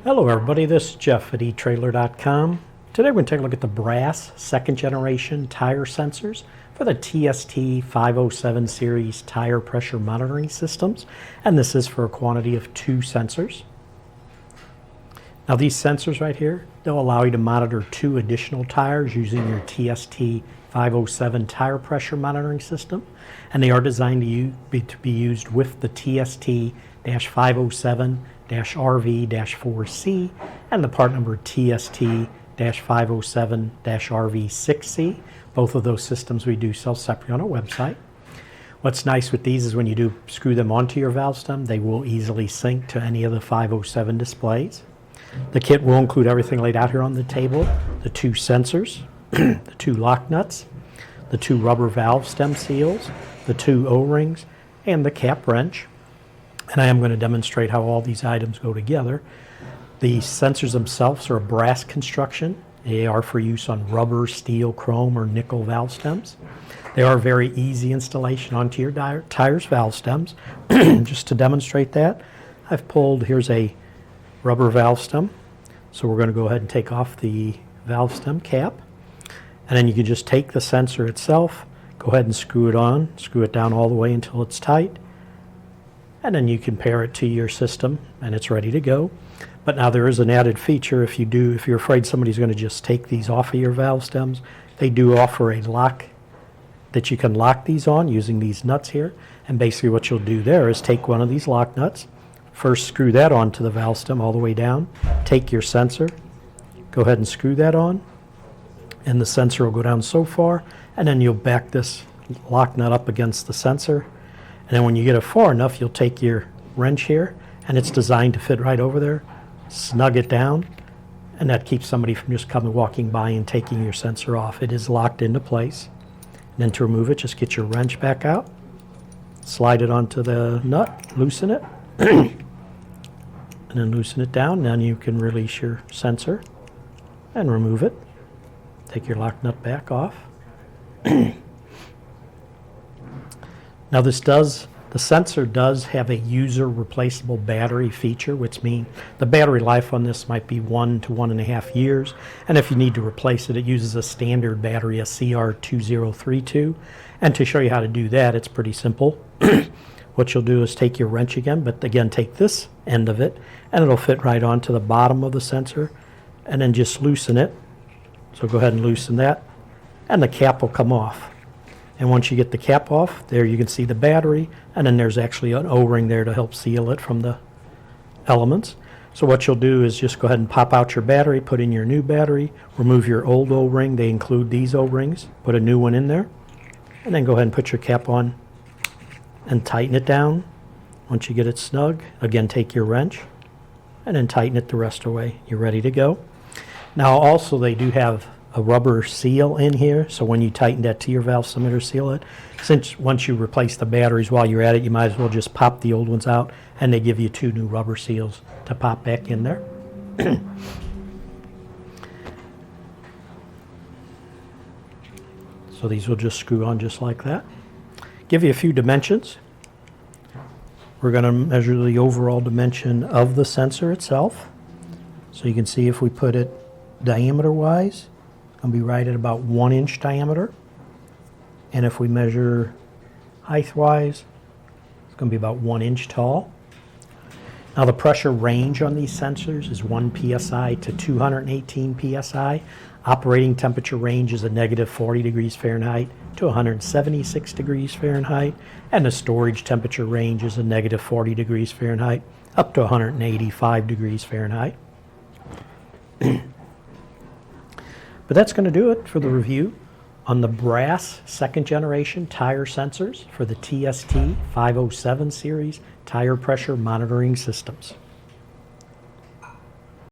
Hello everybody, this is Jeff at etrailer.com. Today we're going to take a look at the brass second generation tire sensors for the TST 507 series tire pressure monitoring systems, and this is for a quantity of 2 sensors. Now these sensors right here, they'll allow you to monitor 2 additional tires using your TST 507 tire pressure monitoring system, and they are designed to be used with the TST 507-RV-4C and the part number TST-507-RV6C. Both of those systems we do sell separately on our website. What's nice with these is when you do screw them onto your valve stem, they will easily sync to any of the 507 displays. The kit will include everything laid out here on the table: the 2 sensors, the 2 lock nuts, the 2 rubber valve stem seals, the 2 O-rings, and the cap wrench. And I am going to demonstrate how all these items go together. The sensors themselves are a brass construction. They are for use on rubber, steel, chrome, or nickel valve stems. They are very easy installation onto your tire's valve stems. Just to demonstrate that, I've pulled, here's a rubber valve stem. So we're going to go ahead and take off the valve stem cap. And then you can just take the sensor itself, go ahead and screw it on, screw it down all the way until it's tight. And then you can pair it to your system and it's ready to go. But now there is an added feature. If you're afraid somebody's going to just take these off of your valve stems, they do offer a lock that you can lock these on using these nuts here. And basically what you'll do there is take one of these lock nuts, first screw that onto the valve stem all the way down, take your sensor, go ahead and screw that on, and the sensor will go down so far, and then you'll back this lock nut up against the sensor. And then when you get it far enough, you'll take your wrench here, and it's designed to fit right over there, snug it down, and that keeps somebody from just walking by and taking your sensor off. It is locked into place. And then to remove it, just get your wrench back out, slide it onto the nut, loosen it, and then loosen it down. Then you can release your sensor and remove it. Take your lock nut back off. Now the sensor does have a user replaceable battery feature, which means the battery life on this might be 1 to 1.5 years. And if you need to replace it, it uses a standard battery, a CR2032. And to show you how to do that, it's pretty simple. What you'll do is take your wrench again, but again, take this end of it, and it'll fit right onto the bottom of the sensor, and then just loosen it. So go ahead and loosen that, and the cap will come off. And once you get the cap off, there you can see the battery, and then there's actually an O-ring there to help seal it from the elements. So what you'll do is just go ahead and pop out your battery, put in your new battery, remove your old O-ring. They include these O-rings. Put a new one in there, and then go ahead and put your cap on and tighten it down. Once you get it snug, again, take your wrench and then tighten it the rest of the way. You're ready to go. Now also they do have a rubber seal in here, so when you tighten that to your valve stem or seal it, since once you replace the batteries while you're at it, you might as well just pop the old ones out, and they give you 2 new rubber seals to pop back in there. So these will just screw on just like that. Give you a few dimensions. We're going to measure the overall dimension of the sensor itself. So you can see if we put it diameter wise, it's going to be right at about 1 inch diameter. And if we measure height wise, it's going to be about 1 inch tall. Now the pressure range on these sensors is 1 psi to 218 psi. Operating temperature range is a negative 40 degrees Fahrenheit to 176 degrees Fahrenheit. And the storage temperature range is a negative 40 degrees Fahrenheit up to 185 degrees Fahrenheit. But that's going to do it for the review on the brass second generation tire sensors for the TST 507 series tire pressure monitoring systems.